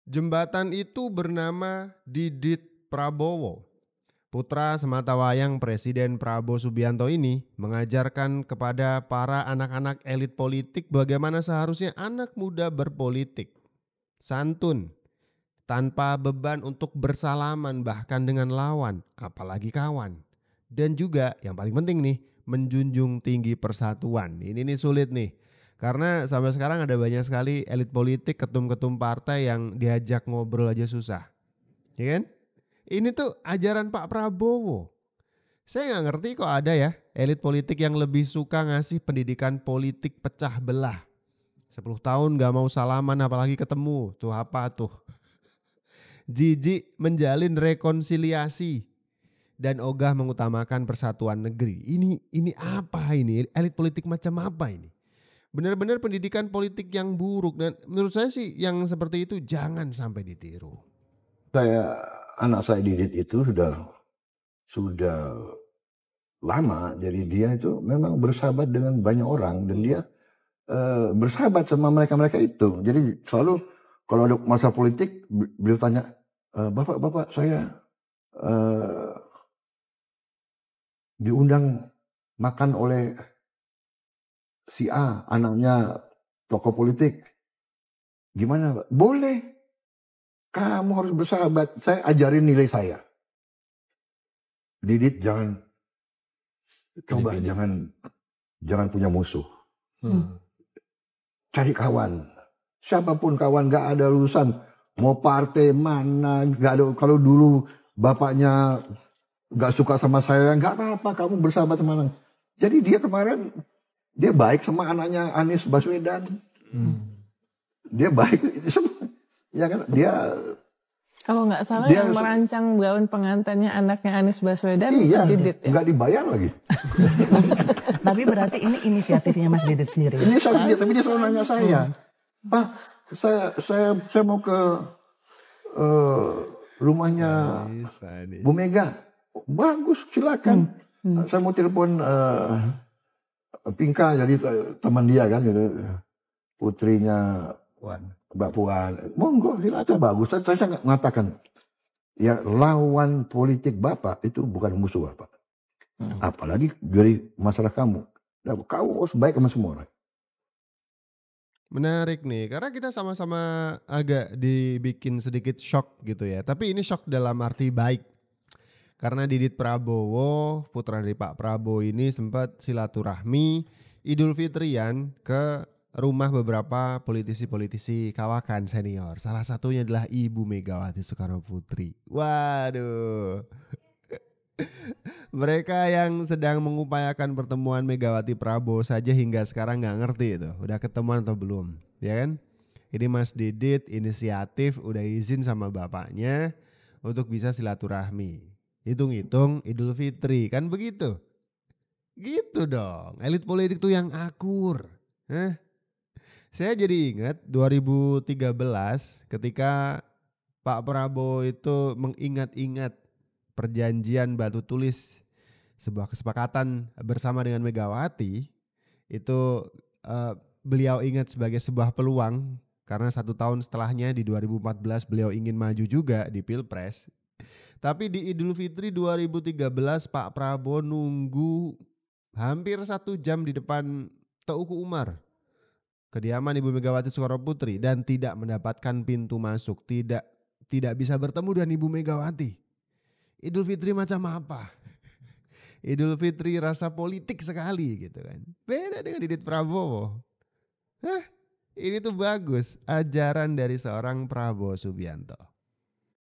Jembatan itu bernama Didit Prabowo. Putra sematawayang Presiden Prabowo Subianto ini mengajarkan kepada para anak-anak elit politik bagaimana seharusnya anak muda berpolitik. Santun, tanpa beban untuk bersalaman bahkan dengan lawan, apalagi kawan. Dan juga yang paling penting nih, menjunjung tinggi persatuan. Ini nih sulit nih. Karena sampai sekarang ada banyak sekali elit politik, ketum-ketum partai yang diajak ngobrol aja susah. Ya kan? Ini tuh ajaran Pak Prabowo. Saya nggak ngerti kok ada ya elit politik yang lebih suka ngasih pendidikan politik pecah belah. 10 tahun gak mau salaman apalagi ketemu. Tuh apa tuh? Jijik menjalin rekonsiliasi dan ogah mengutamakan persatuan negeri. Ini apa ini? Elit politik macam apa ini? Benar-benar pendidikan politik yang buruk, dan menurut saya sih yang seperti itu jangan sampai ditiru. Anak saya Didit itu sudah lama, jadi dia itu memang bersahabat dengan banyak orang dan dia bersahabat sama mereka itu. Jadi selalu kalau ada masalah politik beliau tanya, bapak saya diundang makan oleh si A, anaknya tokoh politik, gimana Pak? Boleh, kamu harus bersahabat, saya ajarin nilai saya. Didit jangan punya musuh. Cari kawan, siapapun kawan, gak ada urusan mau partai mana, gak ada. Kalau dulu bapaknya gak suka sama saya, gak apa-apa, kamu bersahabat sama orang. Jadi dia kemarin dia baik sama anaknya Anies Baswedan. Dia baik semua. Ya kan, dia kalau nggak salah yang merancang gaun pengantinnya anaknya Anies Baswedan. Iya, Didit ya? Nggak dibayar lagi. Tapi berarti ini inisiatifnya Mas Didit sendiri. Inisiatifnya, tapi dia selalu nanya saya, Pak, saya mau ke rumahnya Bu Mega. Bagus, silakan. Saya mau telepon Pinka, jadi teman dia kan, gitu. Putrinya Mbak Puan. Monggo, silakan, bagus. Saya mengatakan, ya lawan politik Bapak itu bukan musuh Bapak. Apalagi dari masalah kamu. Kamu harus baik sama semua orang. Menarik nih, karena kita sama-sama agak dibikin sedikit shock gitu ya. Tapi ini shock dalam arti baik. Karena Didit Prabowo, putra dari Pak Prabowo ini sempat silaturahmi Idul Fitrian ke rumah beberapa politisi-politisi kawakan senior. Salah satunya adalah Ibu Megawati Soekarno Putri. Waduh. Mereka yang sedang mengupayakan pertemuan Megawati Prabowo saja hingga sekarang gak ngerti itu udah ketemuan atau belum, ya kan? Ini Mas Didit inisiatif udah izin sama bapaknya untuk bisa silaturahmi. Hitung-hitung Idul Fitri, kan begitu? Gitu dong, elit politik tuh yang akur. Saya jadi ingat 2013 ketika Pak Prabowo itu mengingat-ingat perjanjian batu tulis, sebuah kesepakatan bersama dengan Megawati, itu beliau ingat sebagai sebuah peluang karena 1 tahun setelahnya di 2014 beliau ingin maju juga di Pilpres. Tapi di Idul Fitri 2013 Pak Prabowo nunggu hampir 1 jam di depan Teuku Umar, kediaman Ibu Megawati Soekarno Putri, dan tidak mendapatkan pintu masuk, tidak bisa bertemu dengan Ibu Megawati. Idul Fitri macam apa? Idul Fitri rasa politik sekali gitu kan. Beda dengan Didit Prabowo. Ini tuh bagus, ajaran dari seorang Prabowo Subianto.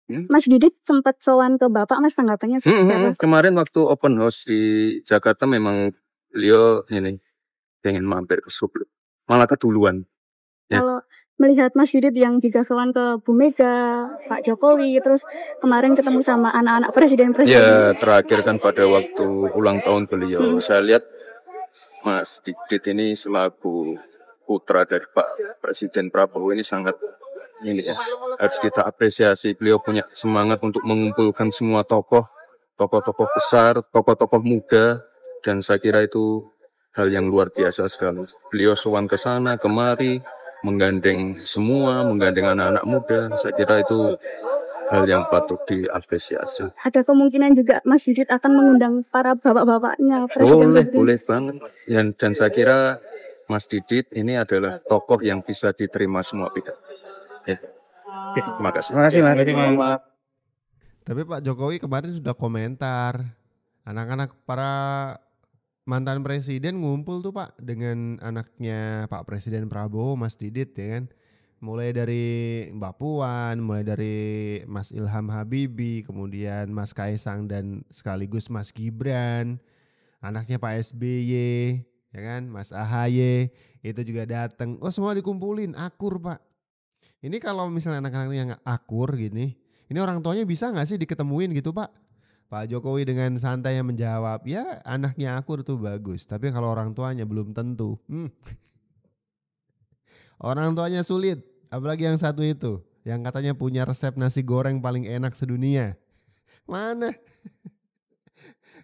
Mas Didit sempat sowan ke Bapak, Mas, tanggapannya seperti apa? Kemarin waktu open house di Jakarta memang beliau ini pengen mampir ke Subli. Malah keduluan. Ya. Kalau melihat Mas Didit yang juga sowan ke Bu Mega, Pak Jokowi, terus kemarin ketemu sama anak-anak presiden-presiden. Ya, terakhir kan pada waktu ulang tahun beliau. Saya lihat Mas Didit ini selaku putra dari Pak Presiden Prabowo ini sangat ini ya, harus kita apresiasi. Beliau punya semangat untuk mengumpulkan semua tokoh besar, tokoh muda, dan saya kira itu hal yang luar biasa sekali. Beliau sowan ke sana kemari menggandeng semua, menggandeng anak-anak muda. Saya kira itu hal yang patut diapresiasi. Ada kemungkinan juga Mas Didit akan mengundang para bapak-bapaknya presiden. Boleh banget. Dan saya kira Mas Didit ini adalah tokoh yang bisa diterima semua pihak. Ya. Terima kasih. Tapi Pak Jokowi kemarin sudah komentar, anak-anak para mantan presiden ngumpul tuh Pak dengan anaknya Pak Presiden Prabowo, Mas Didit ya kan. Mulai dari Mbak Puan, mulai dari Mas Ilham Habibie, kemudian Mas Kaisang dan sekaligus Mas Gibran, anaknya Pak SBY, ya kan, Mas AHY itu juga datang. Oh semua dikumpulin, akur Pak. Ini kalau misalnya anak-anak yang akur gini, ini orang tuanya bisa nggak sih diketemuin gitu Pak? Pak Jokowi dengan santai menjawab, ya anaknya akur tuh bagus, tapi kalau orang tuanya belum tentu. Orang tuanya sulit, apalagi yang satu itu, yang katanya punya resep nasi goreng paling enak sedunia. Mana?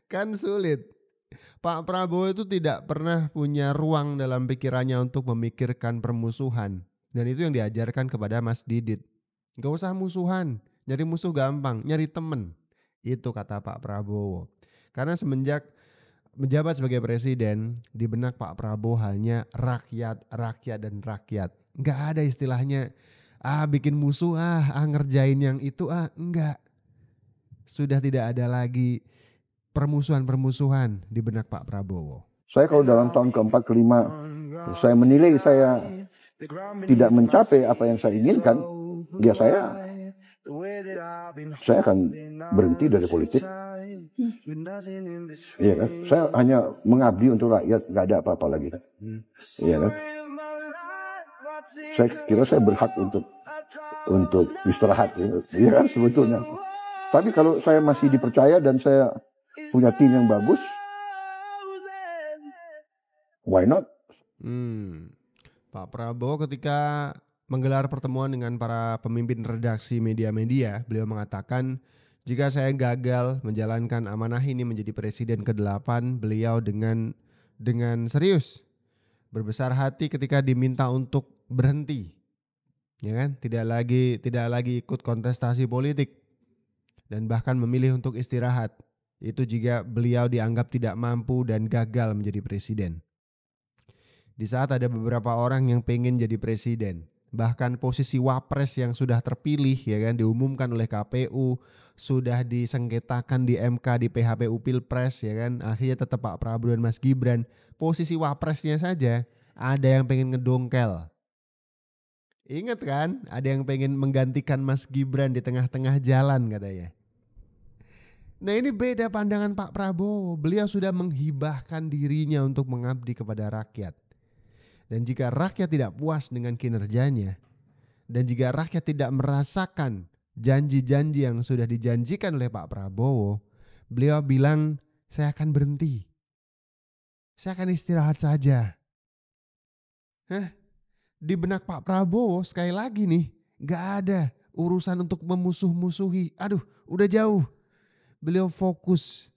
Kan sulit. Pak Prabowo itu tidak pernah punya ruang dalam pikirannya untuk memikirkan permusuhan. Dan itu yang diajarkan kepada Mas Didit. Gak usah musuhan, nyari musuh gampang, nyari temen. Itu kata Pak Prabowo. Karena semenjak menjabat sebagai presiden, di benak Pak Prabowo hanya rakyat, rakyat, dan rakyat. Nggak ada istilahnya, bikin musuh, ngerjain yang itu, enggak. Sudah tidak ada lagi permusuhan-permusuhan di benak Pak Prabowo. Saya kalau dalam tahun keempat, kelima, saya menilai saya tidak mencapai apa yang saya inginkan, ya saya akan berhenti dari politik. Iya kan? Saya hanya mengabdi untuk rakyat, nggak ada apa-apa lagi. Iya kan? Saya kira saya berhak untuk istirahat, ya kan sebetulnya. Tapi kalau saya masih dipercaya dan saya punya tim yang bagus, why not? Pak Prabowo ketika menggelar pertemuan dengan para pemimpin redaksi media-media, beliau mengatakan, jika saya gagal menjalankan amanah ini menjadi presiden ke-8, beliau dengan serius berbesar hati ketika diminta untuk berhenti. Ya kan? Tidak lagi ikut kontestasi politik dan bahkan memilih untuk istirahat. Itu jika beliau dianggap tidak mampu dan gagal menjadi presiden. Di saat ada beberapa orang yang pengen jadi presiden, bahkan posisi wapres yang sudah terpilih ya kan diumumkan oleh KPU, sudah disengketakan di MK, di PHPU Pilpres ya kan, akhirnya tetap Pak Prabowo dan Mas Gibran, posisi wapresnya saja ada yang pengen ngedongkel. Ingat kan, ada yang pengen menggantikan Mas Gibran di tengah-tengah jalan katanya. Nah ini beda pandangan Pak Prabowo, beliau sudah menghibahkan dirinya untuk mengabdi kepada rakyat. Dan jika rakyat tidak puas dengan kinerjanya, dan jika rakyat tidak merasakan janji-janji yang sudah dijanjikan oleh Pak Prabowo, beliau bilang, saya akan berhenti. Saya akan istirahat saja. Di benak Pak Prabowo sekali lagi nih, gak ada urusan untuk memusuh-musuhi. Aduh, udah jauh. Beliau fokus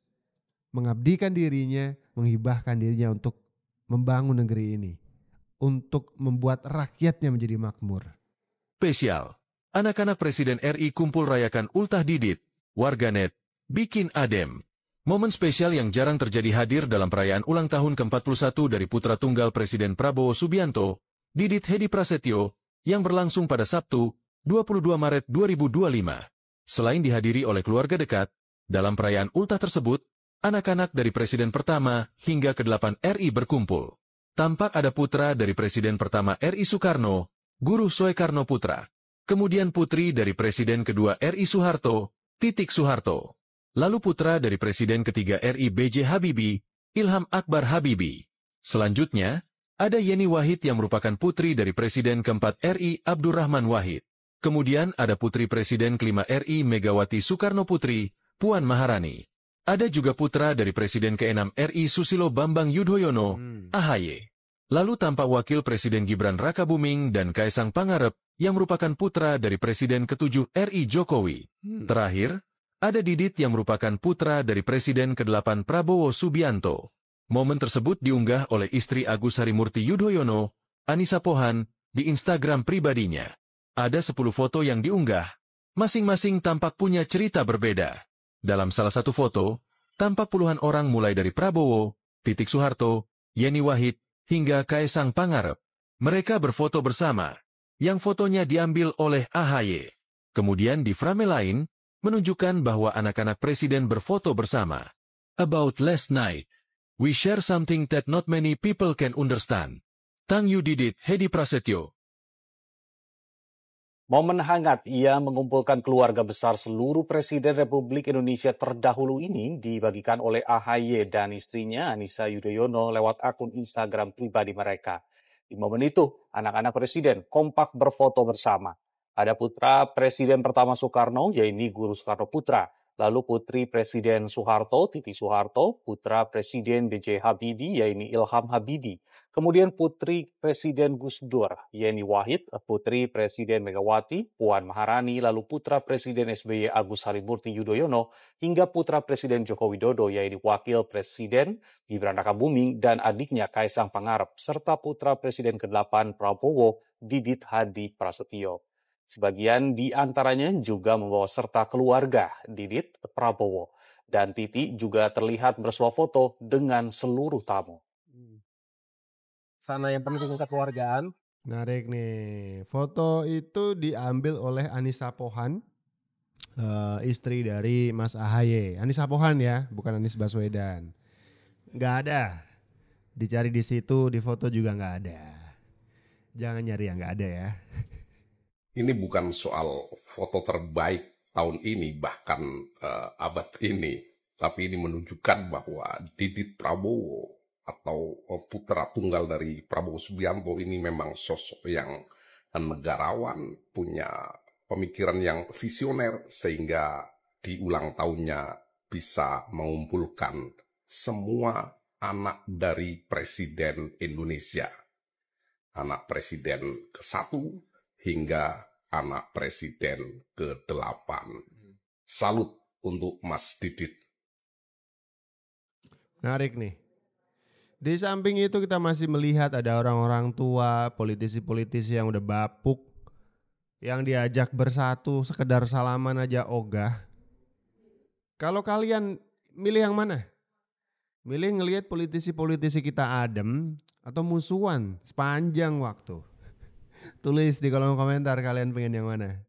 mengabdikan dirinya, menghibahkan dirinya untuk membangun negeri ini. Untuk membuat rakyatnya menjadi makmur. Spesial, anak-anak Presiden RI kumpul rayakan ultah Didit, warganet, bikin adem. Momen spesial yang jarang terjadi hadir dalam perayaan ulang tahun ke-41 dari putra tunggal Presiden Prabowo Subianto, Didit Hedi Prasetyo, yang berlangsung pada Sabtu, 22 Maret 2025. Selain dihadiri oleh keluarga dekat, dalam perayaan ultah tersebut, anak-anak dari Presiden pertama hingga ke-8 RI berkumpul. Tampak ada putra dari Presiden pertama RI Soekarno, Guru Soekarno Putra. Kemudian putri dari Presiden kedua RI Soeharto, Titik Soeharto. Lalu putra dari Presiden ketiga RI B.J. Habibie, Ilham Akbar Habibie. Selanjutnya, ada Yeni Wahid yang merupakan putri dari Presiden keempat RI Abdurrahman Wahid. Kemudian ada putri Presiden kelima RI Megawati Soekarno Putri, Puan Maharani. Ada juga putra dari Presiden ke-6 RI Susilo Bambang Yudhoyono, AHY. Lalu tampak wakil Presiden Gibran Rakabuming dan Kaisang Pangarep yang merupakan putra dari Presiden ke-7 RI Jokowi. Terakhir, ada Didit yang merupakan putra dari Presiden ke-8 Prabowo Subianto. Momen tersebut diunggah oleh istri Agus Harimurti Yudhoyono, Anissa Pohan, di Instagram pribadinya. Ada 10 foto yang diunggah, masing-masing tampak punya cerita berbeda. Dalam salah satu foto, tampak puluhan orang mulai dari Prabowo, Titik Soeharto, Yeni Wahid, hingga Kaesang Pangarep. Mereka berfoto bersama, yang fotonya diambil oleh AHY. Kemudian di frame lain, menunjukkan bahwa anak-anak presiden berfoto bersama. About last night, we share something that not many people can understand. Tang You Did It, Hedi Prasetyo. Momen hangat ia mengumpulkan keluarga besar seluruh Presiden Republik Indonesia terdahulu ini dibagikan oleh AHY dan istrinya Anissa Yudhoyono lewat akun Instagram pribadi mereka. Di momen itu, anak-anak Presiden kompak berfoto bersama. Ada putra Presiden pertama Soekarno, yaitu Guru Soekarno Putra, lalu putri Presiden Soeharto, Titi Soeharto, putra Presiden B.J. Habibie, yaitu Ilham Habibie. Kemudian putri Presiden Gus Dur, Yeni Wahid, putri Presiden Megawati, Puan Maharani, lalu putra Presiden SBY Agus Harimurti Yudhoyono, hingga putra Presiden Joko Widodo, yaitu Wakil Presiden Gibran Rakabuming dan adiknya Kaesang Pangarep, serta putra Presiden ke-8 Prabowo, Didit Hadi Prasetyo. Sebagian di antaranya juga membawa serta keluarga Didit, Prabowo, dan Titi juga terlihat bersuah foto dengan seluruh tamu. Sana yang penting kekeluargaan. Menarik nih. Foto itu diambil oleh Anissa Pohan, istri dari Mas AHY. Anissa Pohan ya, bukan Anies Baswedan. Nggak ada. Dicari di situ, di foto juga nggak ada. Jangan nyari yang nggak ada ya. Ini bukan soal foto terbaik tahun ini, bahkan abad ini. Tapi ini menunjukkan bahwa Didit Prabowo atau putra tunggal dari Prabowo Subianto ini memang sosok yang negarawan, punya pemikiran yang visioner, sehingga di ulang tahunnya bisa mengumpulkan semua anak dari Presiden Indonesia. Anak Presiden ke-1 hingga anak Presiden ke-8. Salut untuk Mas Didit. Menarik nih. Di samping itu kita masih melihat ada orang-orang tua, politisi-politisi yang udah bapuk, yang diajak bersatu, sekedar salaman aja ogah. Kalau kalian milih yang mana? Milih ngelihat politisi-politisi kita adem atau musuhan sepanjang waktu? Tulis di kolom komentar kalian pengen yang mana.